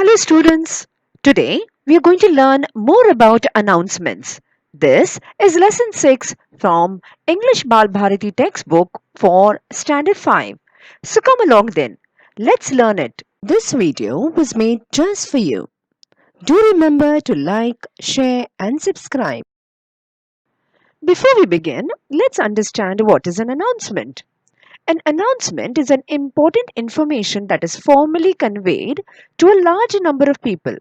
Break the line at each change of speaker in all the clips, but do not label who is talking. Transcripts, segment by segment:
Hello students. Today we are going to learn more about announcements. This is lesson 6 from English Bal Bharati textbook for standard 5. So come along then. Let's learn it. This video was made just for you. Do remember to like, share and subscribe. Before we begin, let's understand what is an announcement. An announcement is an important information that is formally conveyed to a large number of people.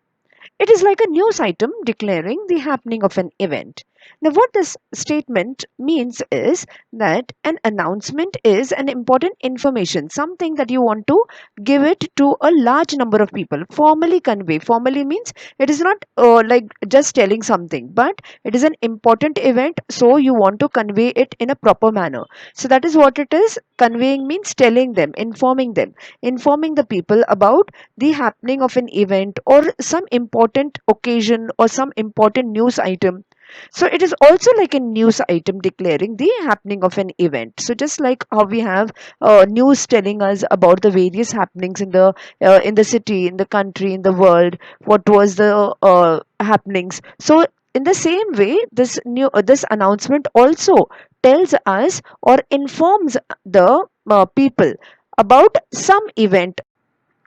It is like a news item declaring the happening of an event. Now, what this statement means is that an announcement is an important information, something that you want to give it to a large number of people. Formally convey. Formally means it is not like just telling something, but it is an important event, so you want to convey it in a proper manner. So, that is what it is. Conveying means telling them, informing the people about the happening of an event or some important occasion or some important news item. So it is also like a news item declaring the happening of an event. So just like how we have news telling us about the various happenings in the city, in the country, in the world, what was the happenings. So in the same way, this announcement also tells us or informs the people about some event.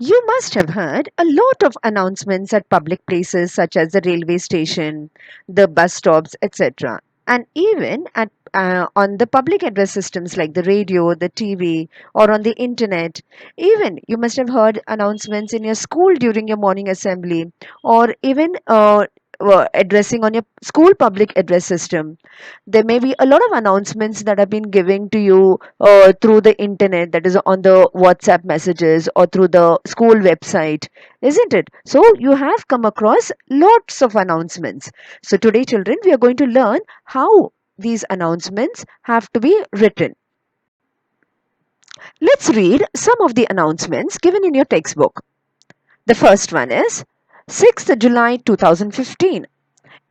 You must have heard a lot of announcements at public places such as the railway station, the bus stops, etc. And even at on the public address systems like the radio, the TV, or on the internet. Even you must have heard announcements in your school during your morning assembly, or even addressing on your school public address system. There may be a lot of announcements that have been given to you through the internet, that is on the WhatsApp messages or through the school website, isn't it? So you have come across lots of announcements. So today, children, we are going to learn how these announcements have to be written. Let's read some of the announcements given in your textbook. The first one is 6th July 2015.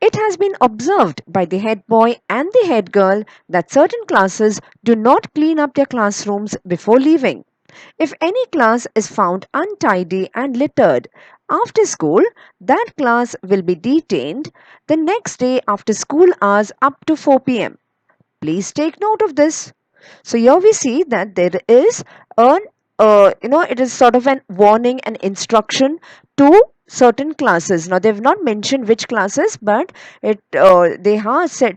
It has been observed by the head boy and the head girl that certain classes do not clean up their classrooms before leaving. If any class is found untidy and littered after school, that class will be detained the next day after school hours up to 4 p.m. Please take note of this. So here we see that there is an it is sort of an warning and instruction to certain classes. Now they've not mentioned which classes, but they are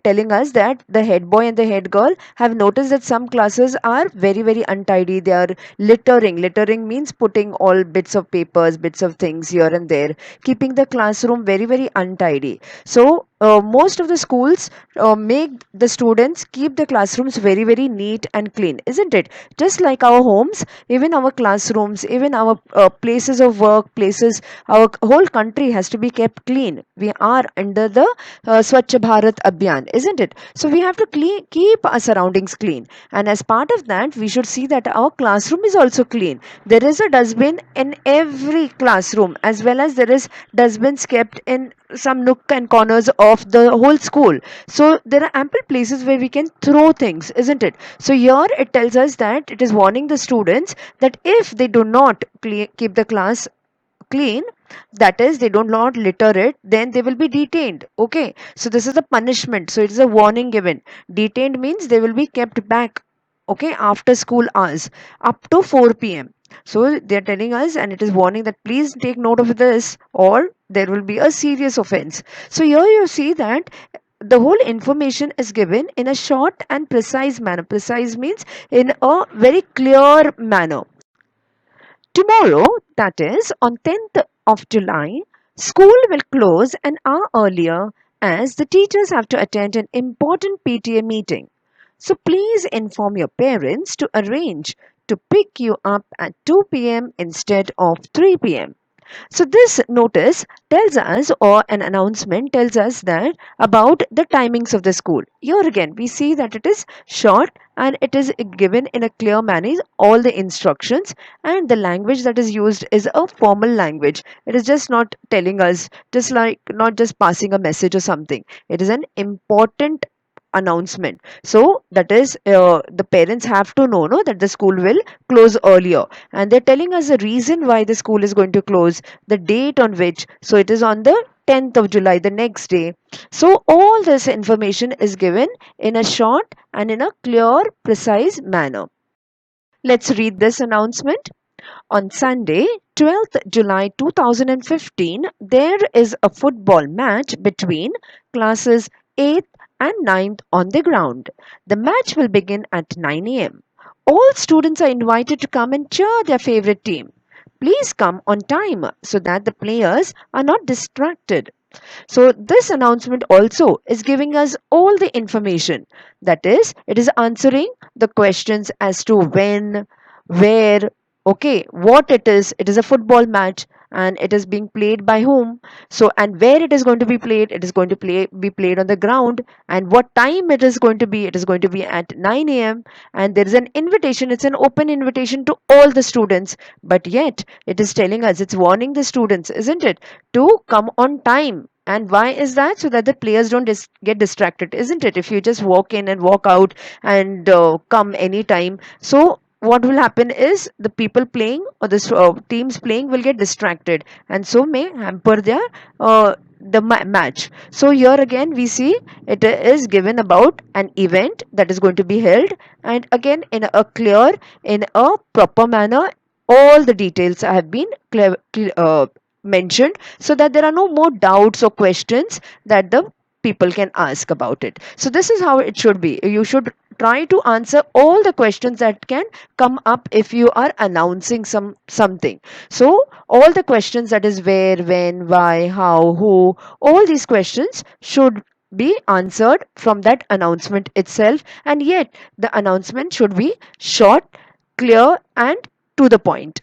telling us that the head boy and the head girl have noticed that some classes are very untidy. They are littering. Littering means putting all bits of papers, bits of things here and there, keeping the classroom very untidy. So most of the schools make the students keep the classrooms very neat and clean, isn't it? Just like our homes, even our classrooms, even our places of work, places, our whole country has to be kept clean. We are under the Swachh Bharat Abhiyan, isn't it? So we have to keep our surroundings clean, and as part of that, we should see that our classroom is also clean. There is a dustbin in every classroom, as well as there is dustbins kept in some nook and corners of the whole school. So there are ample places where we can throw things, isn't it? So here it tells us that it is warning the students that if they do not keep the class clean, that is they do not litter it, then they will be detained. Okay, so this is a punishment, so it is a warning given. Detained means they will be kept back, okay, after school hours up to 4 p.m. So they are telling us, and it is warning that please take note of this or there will be a serious offense. So here you see that the whole information is given in a short and precise manner. Precise means in a very clear manner. Tomorrow, that is on 10th of July, school will close an hour earlier as the teachers have to attend an important PTA meeting. So please inform your parents to arrange to pick you up at 2 p.m. instead of 3 p.m. So this notice tells us, or an announcement tells us, that about the timings of the school. Here again we see that it is short and it is given in a clear manner, all the instructions, and the language that is used is a formal language. It is just not telling us, just like not just passing a message or something. It is an important announcement. So that is, the parents have to know, no, that the school will close earlier, and they're telling us the reason why the school is going to close, the date on which. So it is on the 10th of July, the next day. So all this information is given in a short and in a clear, precise manner. Let's read this announcement. On Sunday, 12th July 2015, there is a football match between classes 8th and 9th on the ground. The match will begin at 9 a.m. All students are invited to come and cheer their favorite team. Please come on time so that the players are not distracted. So this announcement also is giving us all the information. That is, it is answering the questions as to when, where, okay, what it is. It is a football match and it is being played by whom. So, and where it is going to be played, it is going to be played on the ground, and what time it is going to be. It is going to be at 9 a.m. and there is an invitation. It's an open invitation to all the students, but yet it is telling us, it's warning the students, isn't it, to come on time. And why is that? So that the players don't get distracted, isn't it? If you just walk in and walk out and come anytime, so what will happen is the people playing or the teams playing will get distracted, and so may hamper their match. So here again we see it is given about an event that is going to be held, and again in a clear, in a proper manner, all the details have been mentioned, so that there are no more doubts or questions that the people can ask about it. So this is how it should be. You should try to answer all the questions that can come up if you are announcing something. So all the questions, that is where, when, why, how, who, all these questions should be answered from that announcement itself, and yet the announcement should be short, clear, and to the point.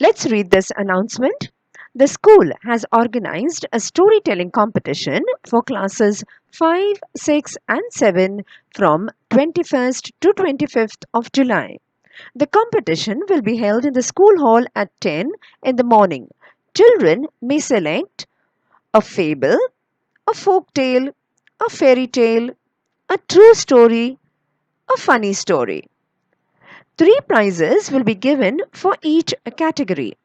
Let's read this announcement. The school has organized a storytelling competition for classes 5, 6, and 7 from 21st to 25th of July. The competition will be held in the school hall at 10 in the morning. Children may select a fable, a folk tale, a fairy tale, a true story, a funny story. 3 prizes will be given for each category.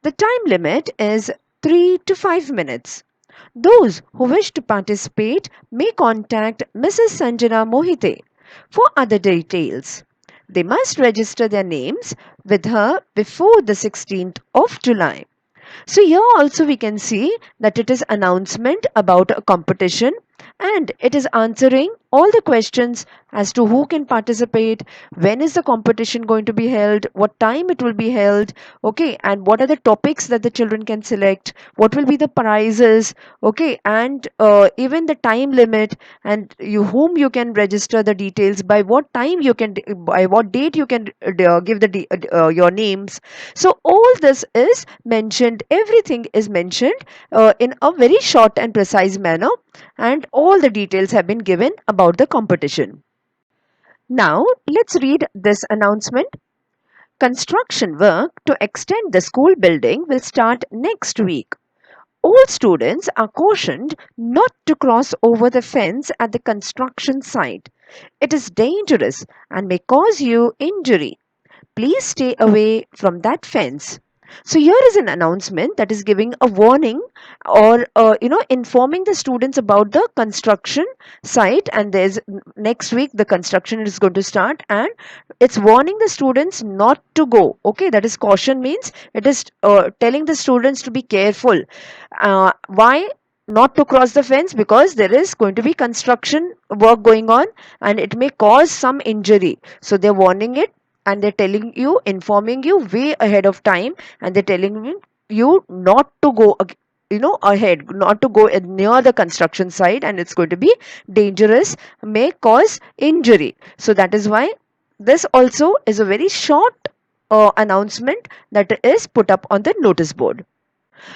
The time limit is 3 to 5 minutes. Those who wish to participate may contact Mrs. Sanjana Mohite for other details. They must register their names with her before the 16th of July. So here also we can see that it is announcement about a competition, and it is answering all the questions as to who can participate, when is the competition going to be held, what time it will be held, okay, and what are the topics that the children can select, what will be the prizes, okay, and even the time limit, and whom you can register the details, by what time you can, by what date you can give your names. So all this is mentioned, everything is mentioned in a very short and precise manner, and all the details have been given about the competition. Now let's read this announcement. Construction work to extend the school building will start next week. All students are cautioned not to cross over the fence at the construction site. It is dangerous and may cause you injury. Please stay away from that fence. So here is an announcement that is giving a warning, or informing the students about the construction site, and there's next week the construction is going to start, and it's warning the students not to go. Okay, that is caution, means it is telling the students to be careful. Why not to cross the fence? Because there is going to be construction work going on and it may cause some injury. So they're warning it, and they're telling you, informing you way ahead of time, and they're telling you not to go ahead, not to go near the construction site, and it's going to be dangerous, may cause injury. So that is why this also is a very short announcement that is put up on the notice board.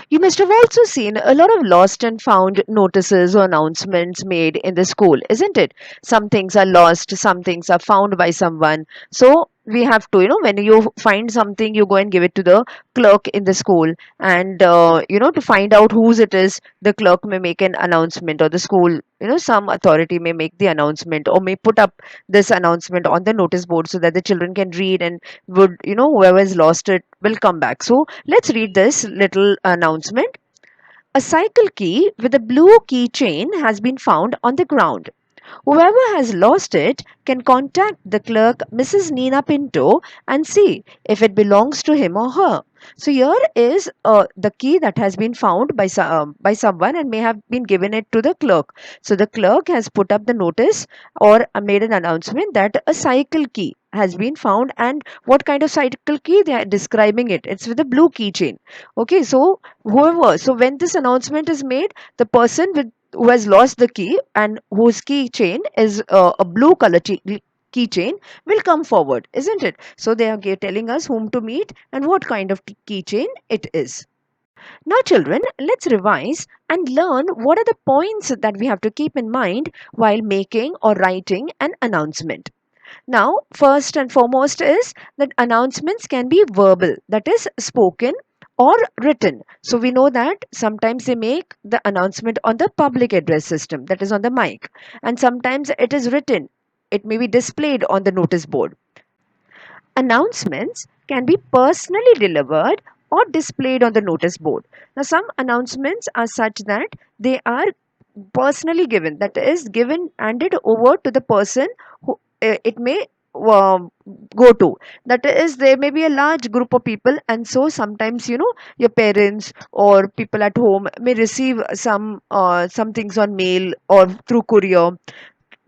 You must have also seen a lot of lost and found notices or announcements made in the school, isn't it? Some things are lost, some things are found by someone. So we have to, when you find something, you go and give it to the clerk in the school, and to find out whose it is, the clerk may make an announcement, or the school, some authority may make the announcement, or may put up this announcement on the notice board so that the children can read, and would, whoever has lost it will come back. So let's read this little announcement. A cycle key with a blue keychain has been found on the ground. Whoever has lost it can contact the clerk, Mrs. Nina Pinto, and see if it belongs to him or her. So here is the key that has been found by someone and may have been given it to the clerk. So the clerk has put up the notice, or made an announcement that a cycle key has been found, and what kind of cycle key they are describing it. It's with a blue keychain. Okay, so when this announcement is made, the person who has lost the key and whose keychain is a blue color keychain will come forward, isn't it? So they are telling us whom to meet and what kind of keychain it is. Now, children, let's revise and learn what are the points that we have to keep in mind while making or writing an announcement. Now, first and foremost is that announcements can be verbal, that is spoken, or written. So we know that sometimes they make the announcement on the public address system, that is on the mic, and sometimes it is written. It may be displayed on the notice board. Announcements can be personally delivered or displayed on the notice board. Now, some announcements are such that they are personally given, that is given, handed over to the person who it may go to. That is, there may be a large group of people, and so sometimes, your parents or people at home may receive some things on mail or through courier,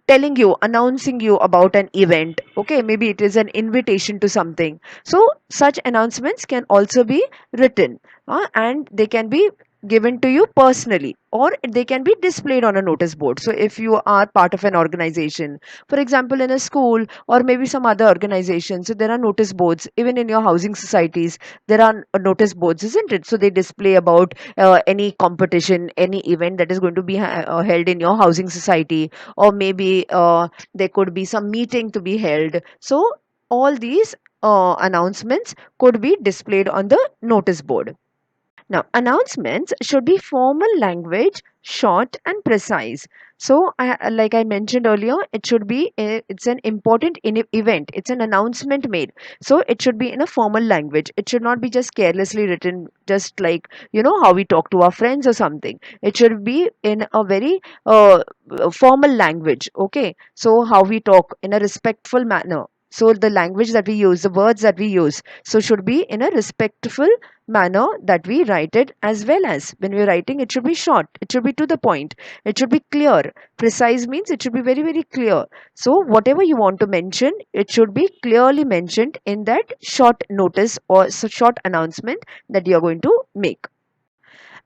telling you, announcing you about an event. Okay, maybe it is an invitation to something. So such announcements can also be written, and they can be given to you personally, or they can be displayed on a notice board. So if you are part of an organization, for example in a school or maybe some other organization, so there are notice boards. Even in your housing societies, there are notice boards, isn't it? So they display about any competition, any event that is going to be held in your housing society, or maybe there could be some meeting to be held. So all these announcements could be displayed on the notice board. Now, announcements should be formal language, short and precise. So, like I mentioned earlier, it should be it's an important event. It's an announcement made. So, it should be in a formal language. It should not be just carelessly written, just like how we talk to our friends or something. It should be in a very formal language. Okay, so how we talk in a respectful manner. So the language that we use, the words that we use, so should be in a respectful manner that we write it. As well as when we're writing, it should be short, it should be to the point, it should be clear. Precise means it should be very, very clear. So whatever you want to mention, it should be clearly mentioned in that short notice or short announcement that you're going to make.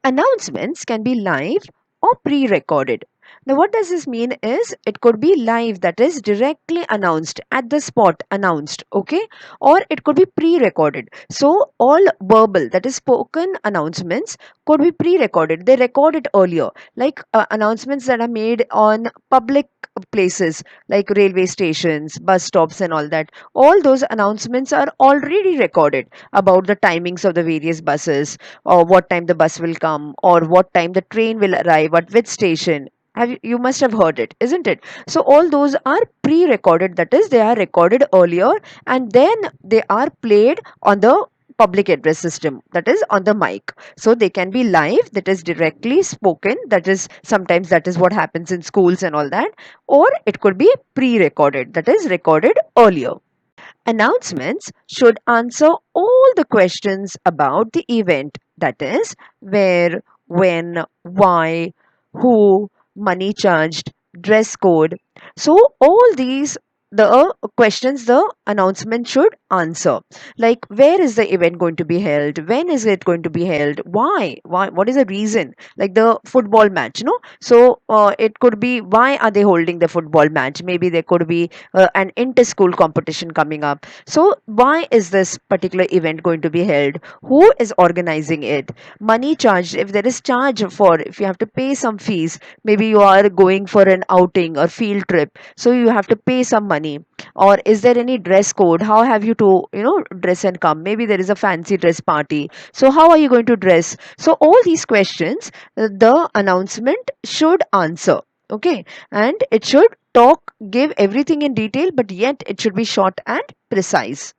Announcements can be live or pre-recorded. Now, what does this mean is it could be live, that is directly announced, at the spot announced, okay? Or it could be pre-recorded. So, all verbal, that is spoken announcements could be pre-recorded. They record it earlier, like announcements that are made on public places like railway stations, bus stops, and all that. All those announcements are already recorded about the timings of the various buses, or what time the bus will come, or what time the train will arrive at which station. You must have heard it, isn't it? So all those are pre-recorded, that is they are recorded earlier, and then they are played on the public address system, that is on the mic. So they can be live, that is directly spoken, that is sometimes that is what happens in schools and all that, or it could be pre-recorded, that is recorded earlier. Announcements should answer all the questions about the event, that is, where, when, why, who, money charged, dress code. So, all these the questions the announcement should answer, like where is the event going to be held, when is it going to be held, why, what is the reason, like the football match, so it could be why are they holding the football match. Maybe there could be an inter-school competition coming up. So why is this particular event going to be held? Who is organizing it? Money charged, if there is charge for, if you have to pay some fees, maybe you are going for an outing or field trip, so you have to pay some money. Or is there any dress code? How have you to, dress and come? Maybe there is a fancy dress party. So how are you going to dress? So all these questions, the announcement should answer. Okay. And it should give everything in detail, but yet it should be short and precise.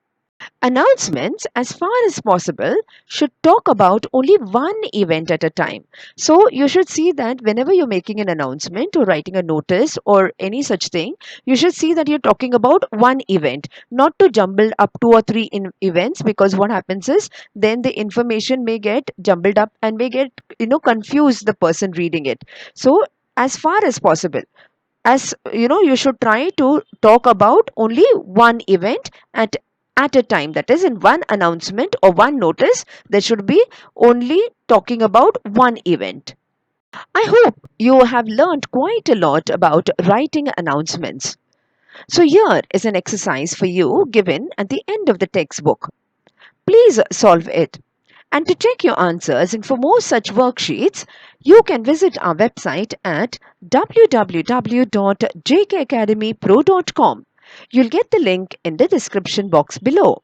Announcements, as far as possible, should talk about only one event at a time. So, you should see that whenever you're making an announcement or writing a notice or any such thing, you should see that you're talking about one event, not to jumble up two or three events, because what happens is then the information may get jumbled up and may get, confuse the person reading it. So, as far as possible, you should try to talk about only one event at a time. That is, in one announcement or one notice, there should be only talking about one event. I hope you have learned quite a lot about writing announcements. So here is an exercise for you given at the end of the textbook. Please solve it. And to check your answers and for more such worksheets, you can visit our website at www.jkacademypro.com. You'll get the link in the description box below.